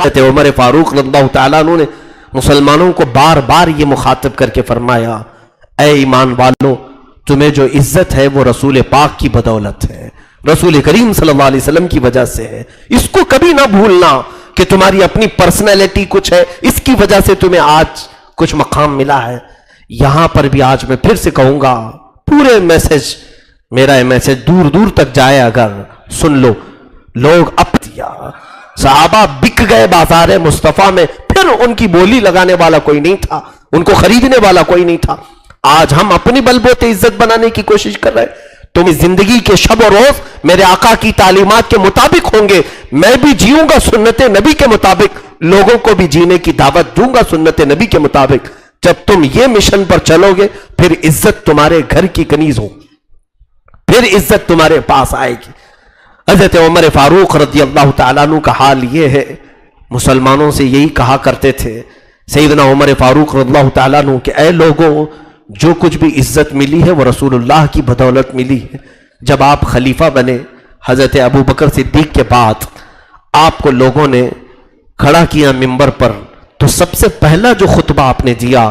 حضرت عمر فاروق رضی اللہ تعالیٰ عنہ نے مسلمانوں کو بار بار یہ مخاطب کر کے فرمایا، اے ایمان والو، تمہیں جو عزت ہے وہ رسول پاک کی بدولت ہے، رسول کریم صلی اللہ علیہ وسلم کی وجہ سے ہے۔ اس کو کبھی نہ بھولنا کہ تمہاری اپنی پرسنالٹی کچھ ہے، اس کی وجہ سے تمہیں آج کچھ مقام ملا ہے۔ یہاں پر بھی آج میں پھر سے کہوں گا، پورے میسج، میرا یہ میسج دور دور تک جائے، اگر سن لو، لوگ اب دیا، صحابہ بک گئے بازار مصطفیٰ میں، پھر ان کی بولی لگانے والا کوئی نہیں تھا، ان کو خریدنے والا کوئی نہیں تھا۔ آج ہم اپنی بل بوتے عزت بنانے کی کوشش کر رہے ہیں۔ تم زندگی کے شب و روز میرے آقا کی تعلیمات کے مطابق ہوں گے، میں بھی جیوں گا سنت نبی کے مطابق، لوگوں کو بھی جینے کی دعوت دوں گا سنت نبی کے مطابق۔ جب تم یہ مشن پر چلو گے، پھر عزت تمہارے گھر کی کنیز ہو، پھر عزت تمہارے پاس آئے گی۔ حضرت عمر فاروق رضی اللہ تعالیٰ عنہ کا حال یہ ہے، مسلمانوں سے یہی کہا کرتے تھے سیدنا عمر فاروق رضی اللہ تعالیٰ عنہ کہ اے لوگوں، جو کچھ بھی عزت ملی ہے وہ رسول اللہ کی بدولت ملی ہے۔ جب آپ خلیفہ بنے حضرت ابو بکر صدیق کے بعد، آپ کو لوگوں نے کھڑا کیا ممبر پر، تو سب سے پہلا جو خطبہ آپ نے دیا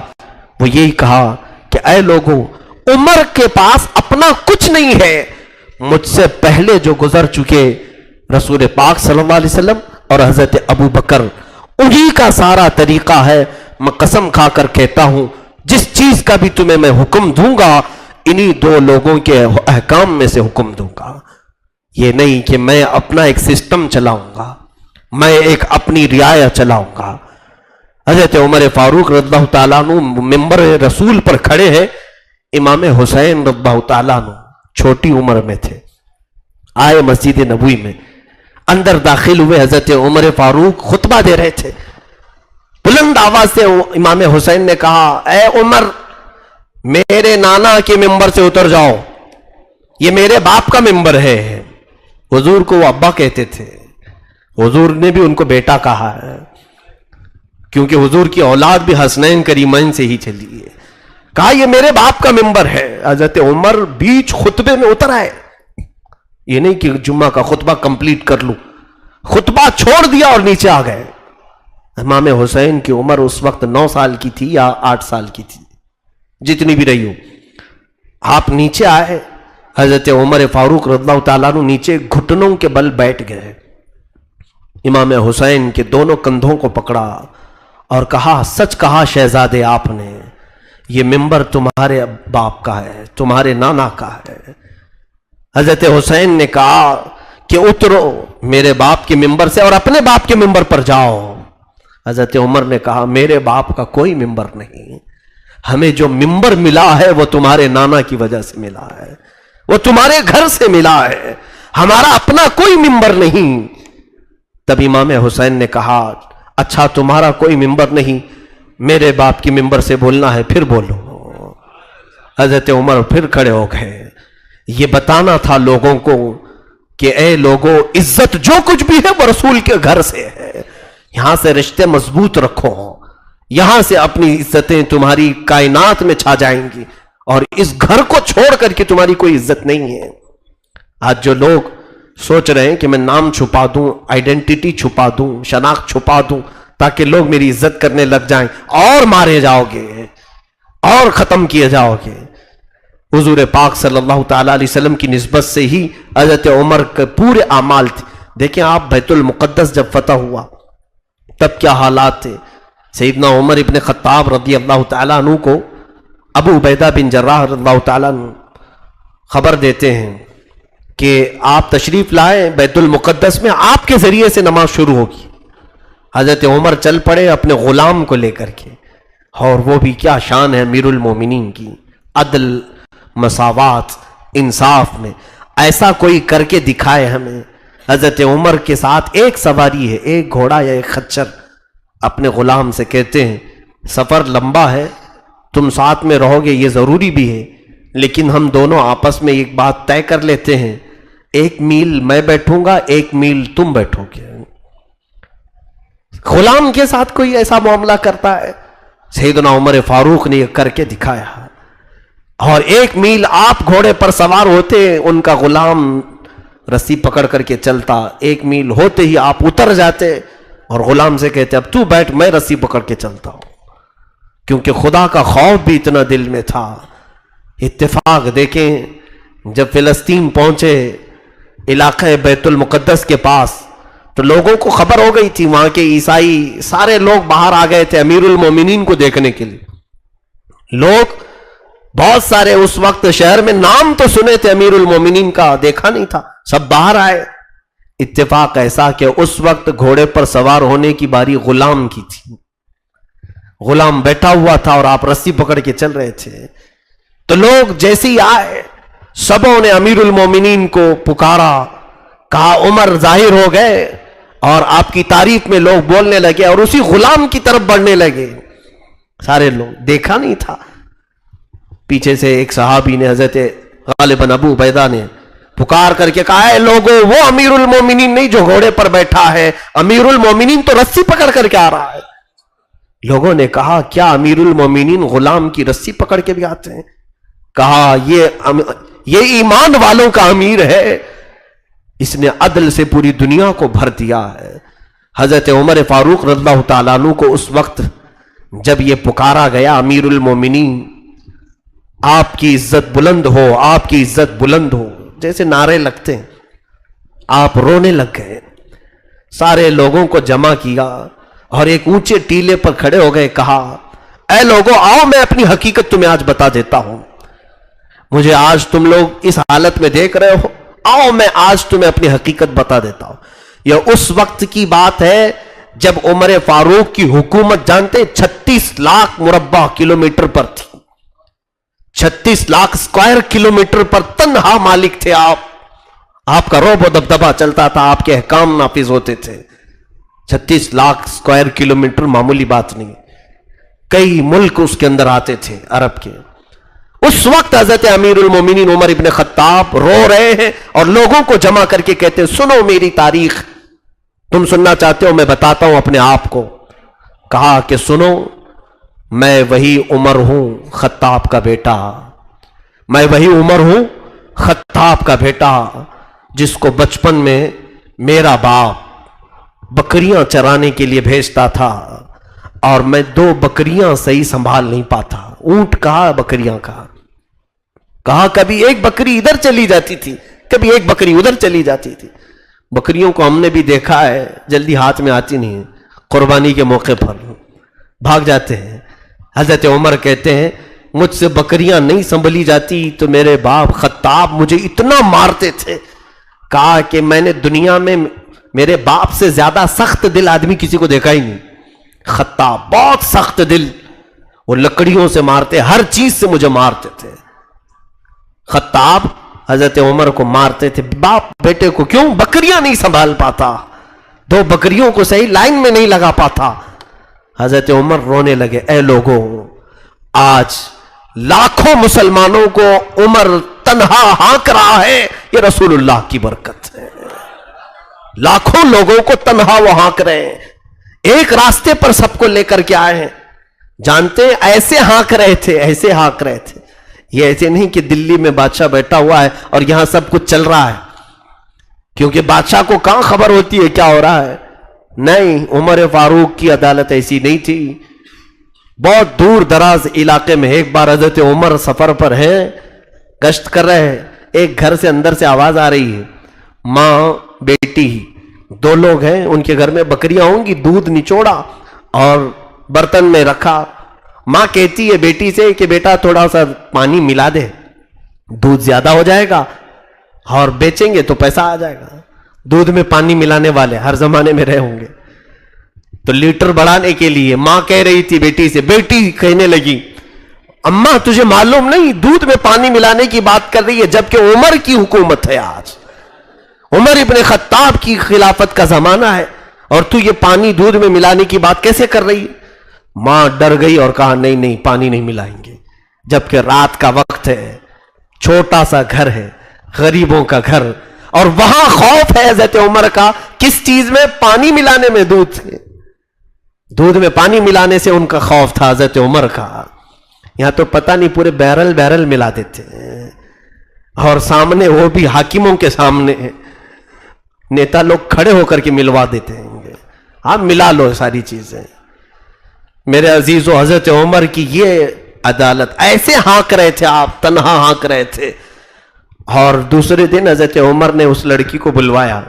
وہ یہی کہا کہ اے لوگوں، عمر کے پاس اپنا کچھ نہیں ہے، مجھ سے پہلے جو گزر چکے رسول پاک صلی اللہ علیہ وسلم اور حضرت ابو بکر، انہی کا سارا طریقہ ہے۔ میں قسم کھا کر کہتا ہوں، جس چیز کا بھی تمہیں میں حکم دوں گا، انہی دو لوگوں کے احکام میں سے حکم دوں گا۔ یہ نہیں کہ میں اپنا ایک سسٹم چلاؤں گا، میں ایک اپنی رعایا چلاؤں گا۔ حضرت عمر فاروق رضی اللہ تعالیٰ عنہ ممبر رسول پر کھڑے ہیں، امام حسین رضی اللہ تعالیٰ عنہ چھوٹی عمر میں تھے، آئے مسجد نبوی میں، اندر داخل ہوئے، حضرت عمر فاروق خطبہ دے رہے تھے، بلند آواز سے امام حسین نے کہا، اے عمر، میرے نانا کے ممبر سے اتر جاؤ، یہ میرے باپ کا ممبر ہے۔ حضور کو وہ ابا کہتے تھے، حضور نے بھی ان کو بیٹا کہا ہے، کیونکہ حضور کی اولاد بھی حسنین کریمین سے ہی چلی ہے۔ کہا یہ میرے باپ کا ممبر ہے۔ حضرت عمر بیچ خطبے میں اتر آئے، یہ نہیں کہ جمعہ کا خطبہ کمپلیٹ کر لوں، خطبہ چھوڑ دیا اور نیچے آ گئے۔ امام حسین کی عمر اس وقت 9 سال کی تھی یا 8 سال کی تھی، جتنی بھی رہی ہو۔ آپ نیچے آئے، حضرت عمر فاروق رضی اللہ تعالیٰ عنہ نیچے گھٹنوں کے بل بیٹھ گئے، امام حسین کے دونوں کندھوں کو پکڑا اور کہا، سچ کہا شہزادے آپ نے، یہ ممبر تمہارے باپ کا ہے، تمہارے نانا کا ہے۔ حضرت حسین نے کہا کہ اترو میرے باپ کے ممبر سے اور اپنے باپ کے ممبر پر جاؤ۔ حضرت عمر نے کہا، میرے باپ کا کوئی ممبر نہیں، ہمیں جو ممبر ملا ہے وہ تمہارے نانا کی وجہ سے ملا ہے، وہ تمہارے گھر سے ملا ہے، ہمارا اپنا کوئی ممبر نہیں۔ تب امام حسین نے کہا، اچھا تمہارا کوئی ممبر نہیں، میرے باپ کی ممبر سے بولنا ہے، پھر بولو۔ حضرت عمر پھر کھڑے ہو گئے۔ یہ بتانا تھا لوگوں کو کہ اے لوگوں، عزت جو کچھ بھی ہے وہ رسول کے گھر سے ہے، یہاں سے رشتے مضبوط رکھو، یہاں سے اپنی عزتیں تمہاری کائنات میں چھا جائیں گی، اور اس گھر کو چھوڑ کر کے تمہاری کوئی عزت نہیں ہے۔ آج جو لوگ سوچ رہے ہیں کہ میں نام چھپا دوں، آئیڈینٹی چھپا دوں، شناخت چھپا دوں تاکہ لوگ میری عزت کرنے لگ جائیں، اور مارے جاؤ گے اور ختم کیے جاؤ گے۔ حضور پاک صلی اللہ تعالیٰ علیہ وسلم کی نسبت سے ہی حضرت عمر کے پورے اعمال تھے۔ دیکھیں آپ، بیت المقدس جب فتح ہوا تب کیا حالات تھے۔ سیدنا عمر ابن خطاب رضی اللہ تعالیٰ عنہ کو ابو عبیدہ بن جراح رضی اللہ تعالیٰ عنہ خبر دیتے ہیں کہ آپ تشریف لائیں بیت المقدس میں، آپ کے ذریعے سے نماز شروع ہوگی۔ حضرت عمر چل پڑے اپنے غلام کو لے کر کے، اور وہ بھی کیا شان ہے امیر المومنین کی، عدل، مساوات، انصاف میں ایسا کوئی کر کے دکھائے ہمیں۔ حضرت عمر کے ساتھ ایک سواری ہے، ایک گھوڑا یا ایک خچر، اپنے غلام سے کہتے ہیں سفر لمبا ہے، تم ساتھ میں رہو گے یہ ضروری بھی ہے، لیکن ہم دونوں آپس میں ایک بات طے کر لیتے ہیں، 1 میل میں بیٹھوں گا، 1 میل تم بیٹھو گے۔ غلام کے ساتھ کوئی ایسا معاملہ کرتا ہے؟ سیدنا عمر فاروق نے یہ کر کے دکھایا، اور 1 میل آپ گھوڑے پر سوار ہوتے، ان کا غلام رسی پکڑ کر کے چلتا، 1 میل ہوتے ہی آپ اتر جاتے، اور غلام سے کہتے اب تو بیٹھ میں رسی پکڑ کے چلتا ہوں، کیونکہ خدا کا خوف بھی اتنا دل میں تھا۔ اتفاق دیکھیں، جب فلسطین پہنچے علاقہ بیت المقدس کے پاس تو لوگوں کو خبر ہو گئی تھی، وہاں کے عیسائی سارے لوگ باہر آ گئے تھے امیر المومنین کو دیکھنے کے لیے۔ لوگ بہت سارے اس وقت شہر میں نام تو سنے تھے امیر المومنین کا، دیکھا نہیں تھا، سب باہر آئے۔ اتفاق ایسا کہ اس وقت گھوڑے پر سوار ہونے کی باری غلام کی تھی، غلام بیٹھا ہوا تھا اور آپ رسی پکڑ کے چل رہے تھے۔ تو لوگ جیسے ہی آئے سبوں نے امیر المومنین کو پکارا، کہا عمر ظاہر ہو گئے، اور آپ کی تعریف میں لوگ بولنے لگے اور اسی غلام کی طرف بڑھنے لگے۔ سارے لوگ دیکھا نہیں تھا۔ پیچھے سے ایک صحابی نے حضرت غالباً ابو عبیدہ نے پکار کر کے کہا، اے لوگوں، وہ امیر المومنین نہیں جو گھوڑے پر بیٹھا ہے، امیر المومنین تو رسی پکڑ کر کے آ رہا ہے۔ لوگوں نے کہا کیا امیر المومنین غلام کی رسی پکڑ کے بھی آتے ہیں؟ کہا یہ ایمان والوں کا امیر ہے، اس نے عدل سے پوری دنیا کو بھر دیا ہے۔ حضرت عمر فاروق رضی اللہ تعالیٰ عنہ کو اس وقت جب یہ پکارا گیا امیر المومنین، آپ کی عزت بلند ہو، آپ کی عزت بلند ہو، جیسے نعرے لگتے ہیں، آپ رونے لگ گئے۔ سارے لوگوں کو جمع کیا اور ایک اونچے ٹیلے پر کھڑے ہو گئے، کہا اے لوگوں آؤ میں اپنی حقیقت تمہیں آج بتا دیتا ہوں۔ مجھے آج تم لوگ اس حالت میں دیکھ رہے ہو، آؤ میں آج تمہیں اپنی حقیقت بتا دیتا ہوں۔ یہ اس وقت کی بات ہے جب عمر فاروق کی حکومت جانتے 36 لاکھ مربع کلومیٹر پر تھی، 36 لاکھ اسکوائر کلومیٹر پر تنہا مالک تھے آپ کا رعب و دبدبہ چلتا تھا، آپ کے احکام نافذ ہوتے تھے۔ 36 لاکھ اسکوائر کلومیٹر معمولی بات نہیں، کئی ملک اس کے اندر آتے تھے عرب کے۔ اس وقت حضرت امیر المومنین عمر ابن خطاب رو رہے ہیں اور لوگوں کو جمع کر کے کہتے ہیں سنو میری تاریخ، تم سننا چاہتے ہو میں بتاتا ہوں اپنے آپ کو۔ کہا کہ سنو، میں وہی عمر ہوں خطاب کا بیٹا، میں وہی عمر ہوں خطاب کا بیٹا جس کو بچپن میں میرا باپ بکریاں چرانے کے لیے بھیجتا تھا اور میں 2 بکریاں صحیح سنبھال نہیں پاتا، اونٹ کہا بکریاں کہا کبھی ایک بکری ادھر چلی جاتی تھی، کبھی ایک بکری ادھر چلی جاتی تھی۔ بکریوں کو ہم نے بھی دیکھا ہے، جلدی ہاتھ میں آتی نہیں ہے، قربانی کے موقع پر بھاگ جاتے ہیں۔ حضرت عمر کہتے ہیں مجھ سے بکریاں نہیں سنبھلی جاتی تو میرے باپ خطاب مجھے اتنا مارتے تھے، کہا کہ میں نے دنیا میں میرے باپ سے زیادہ سخت دل آدمی کسی کو دیکھا ہی نہیں۔ خطاب بہت سخت دل، وہ لکڑیوں سے مارتے، ہر چیز سے مجھے مارتے تھے۔ خطاب حضرت عمر کو مارتے تھے، باپ بیٹے کو کیوں؟ بکریاں نہیں سنبھال پاتا، 2 بکریوں کو صحیح لائن میں نہیں لگا پاتا۔ حضرت عمر رونے لگے، اے لوگوں، آج لاکھوں مسلمانوں کو عمر تنہا ہانک رہا ہے، یہ رسول اللہ کی برکت ہے۔ لاکھوں لوگوں کو تنہا وہ ہانک رہے ہیں، ایک راستے پر سب کو لے کر کے آئے ہیں۔ جانتے ہیں ایسے ہانک رہے تھے، ایسے ہانک رہے تھے، یہ ایسے نہیں کہ دلی میں بادشاہ بیٹھا ہوا ہے اور یہاں سب کچھ چل رہا ہے، کیونکہ بادشاہ کو کہاں خبر ہوتی ہے کیا ہو رہا ہے؟ نہیں، عمر فاروق کی عدالت ایسی نہیں تھی۔ بہت دور دراز علاقے میں ایک بار حضرت عمر سفر پر ہیں، گشت کر رہے ہیں، ایک گھر سے اندر سے آواز آ رہی ہے، ماں بیٹی 2 لوگ ہیں، ان کے گھر میں بکریاں ہوں گی، دودھ نچوڑا اور برتن میں رکھا۔ ماں کہتی ہے بیٹی سے کہ بیٹا تھوڑا سا پانی ملا دے، دودھ زیادہ ہو جائے گا اور بیچیں گے تو پیسہ آ جائے گا۔ دودھ میں پانی ملانے والے ہر زمانے میں رہے ہوں گے، تو لیٹر بڑھانے کے لیے ماں کہہ رہی تھی بیٹی سے، بیٹی کہنے لگی اماں تجھے معلوم نہیں دودھ میں پانی ملانے کی بات کر رہی ہے، جبکہ عمر کی حکومت ہے، آج عمر ابن خطاب کی خلافت کا زمانہ ہے اور تو یہ پانی دودھ میں ملانے کی بات کیسے کر رہی ہے؟ ماں ڈر گئی اور کہا نہیں نہیں پانی نہیں ملائیں گے، جبکہ رات کا وقت ہے، چھوٹا سا گھر ہے، غریبوں کا گھر، اور وہاں خوف ہے حضرت عمر کا، کس چیز میں؟ پانی ملانے میں، دودھ میں پانی ملانے سے ان کا خوف تھا حضرت عمر کا۔ یہاں تو پتہ نہیں پورے بیرل ملا دیتے ہیں، اور سامنے وہ بھی حاکموں کے سامنے نیتا لوگ کھڑے ہو کر کے ملوا دیتے ہیں۔ آپ ملا لو ساری چیزیں. میرے عزیزو، حضرت عمر کی یہ عدالت، ایسے ہانک رہے تھے آپ، تنہا ہانک رہے تھے. اور دوسرے دن حضرت عمر نے اس لڑکی کو بلوایا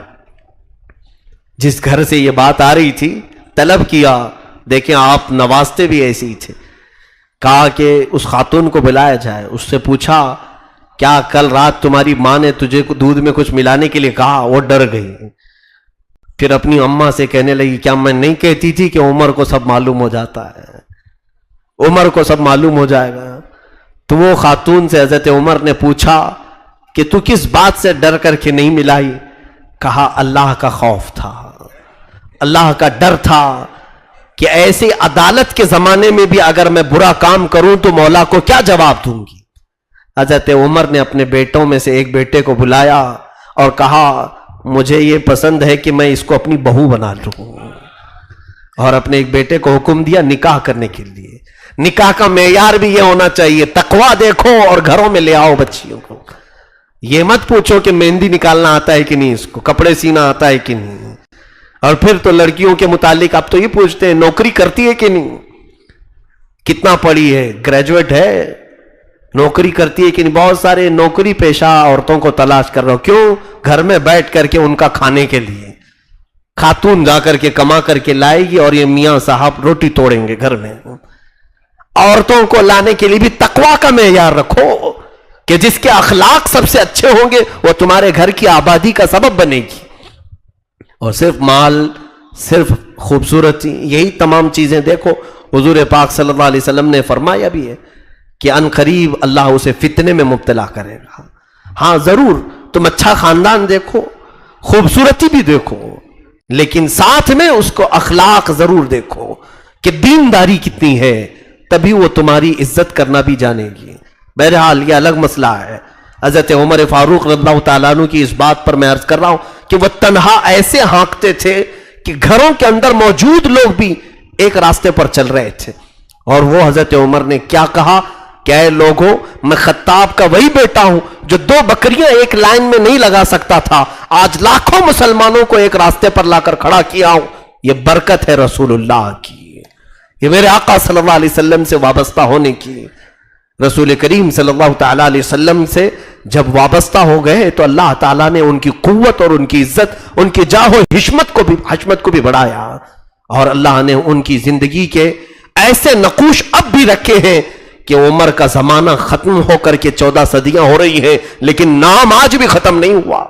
جس گھر سے یہ بات آ رہی تھی، طلب کیا. دیکھیں آپ نوازتے بھی ایسے ہی تھے. کہا کہ اس خاتون کو بلایا جائے. اس سے پوچھا کیا کل رات تمہاری ماں نے تجھے دودھ میں کچھ ملانے کے لیے کہا؟ وہ ڈر گئی. پھر اپنی اماں سے کہنے لگی کیا میں نہیں کہتی تھی کہ عمر کو سب معلوم ہو جاتا ہے، عمر کو سب معلوم ہو جائے گا. تو وہ خاتون سے حضرت عمر نے پوچھا کہ تو کس بات سے ڈر کر کے نہیں ملائی؟ کہا اللہ کا خوف تھا، اللہ کا ڈر تھا کہ ایسی عدالت کے زمانے میں بھی اگر میں برا کام کروں تو مولا کو کیا جواب دوں گی. حضرت عمر نے اپنے بیٹوں میں سے ایک بیٹے کو بلایا اور کہا مجھے یہ پسند ہے کہ میں اس کو اپنی بہو بنا لوں. اور اپنے ایک بیٹے کو حکم دیا نکاح کرنے کے لیے. نکاح کا معیار بھی یہ ہونا چاہیے، تقویٰ دیکھو اور گھروں میں لے آؤ بچیوں کو. یہ مت پوچھو کہ مہندی نکالنا آتا ہے کہ نہیں، اس کو کپڑے سینا آتا ہے کہ نہیں. اور پھر تو لڑکیوں کے متعلق آپ تو یہ پوچھتے ہیں نوکری کرتی ہے کہ نہیں، کتنا پڑھی ہے، گریجویٹ ہے، نوکری کرتی ہے کہ نہیں. بہت سارے نوکری پیشہ عورتوں کو تلاش کر رہا ہوں. کیوں؟ گھر میں بیٹھ کر کے ان کا کھانے کے لیے. خاتون جا کر کے کما کر کے لائے گی اور یہ میاں صاحب روٹی توڑیں گے گھر میں. عورتوں کو لانے کے لیے بھی تقویٰ کا معیار رکھو کہ جس کے اخلاق سب سے اچھے ہوں گے وہ تمہارے گھر کی آبادی کا سبب بنے گی. اور صرف مال، صرف خوبصورتی، یہی تمام چیزیں دیکھو. حضور پاک صلی اللہ علیہ وسلم نے فرمایا بھی ہے کہ ان قریب اللہ اسے فتنے میں مبتلا کرے گا. ہاں ضرور تم اچھا خاندان دیکھو، خوبصورتی بھی دیکھو، لیکن ساتھ میں اس کو اخلاق ضرور دیکھو کہ دینداری کتنی ہے، تبھی وہ تمہاری عزت کرنا بھی جانے گی. بہرحال یہ الگ مسئلہ ہے. حضرت عمر فاروق رضی اللہ تعالیٰ عنہ کی اس بات پر میں عرض کر رہا ہوں کہ وہ تنہا ایسے ہانکتے تھے کہ گھروں کے اندر موجود لوگ بھی ایک راستے پر چل رہے تھے. اور وہ حضرت عمر نے کیا کہا کہ اے لوگوں، میں خطاب کا وہی بیٹا ہوں جو 2 بکریاں ایک لائن میں نہیں لگا سکتا تھا، آج لاکھوں مسلمانوں کو ایک راستے پر لا کر کھڑا کیا ہوں. یہ برکت ہے رسول اللہ کی، یہ میرے آقا صلی اللہ علیہ وسلم سے وابستہ ہونے کی. رسول کریم صلی اللہ تعالیٰ علیہ وسلم سے جب وابستہ ہو گئے تو اللہ تعالیٰ نے ان کی قوت اور ان کی عزت، ان کی جاہ و حشمت کو بھی بڑھایا. اور اللہ نے ان کی زندگی کے ایسے نقوش اب بھی رکھے ہیں کہ عمر کا زمانہ ختم ہو کر کے 14 صدیاں ہو رہی ہیں لیکن نام آج بھی ختم نہیں ہوا.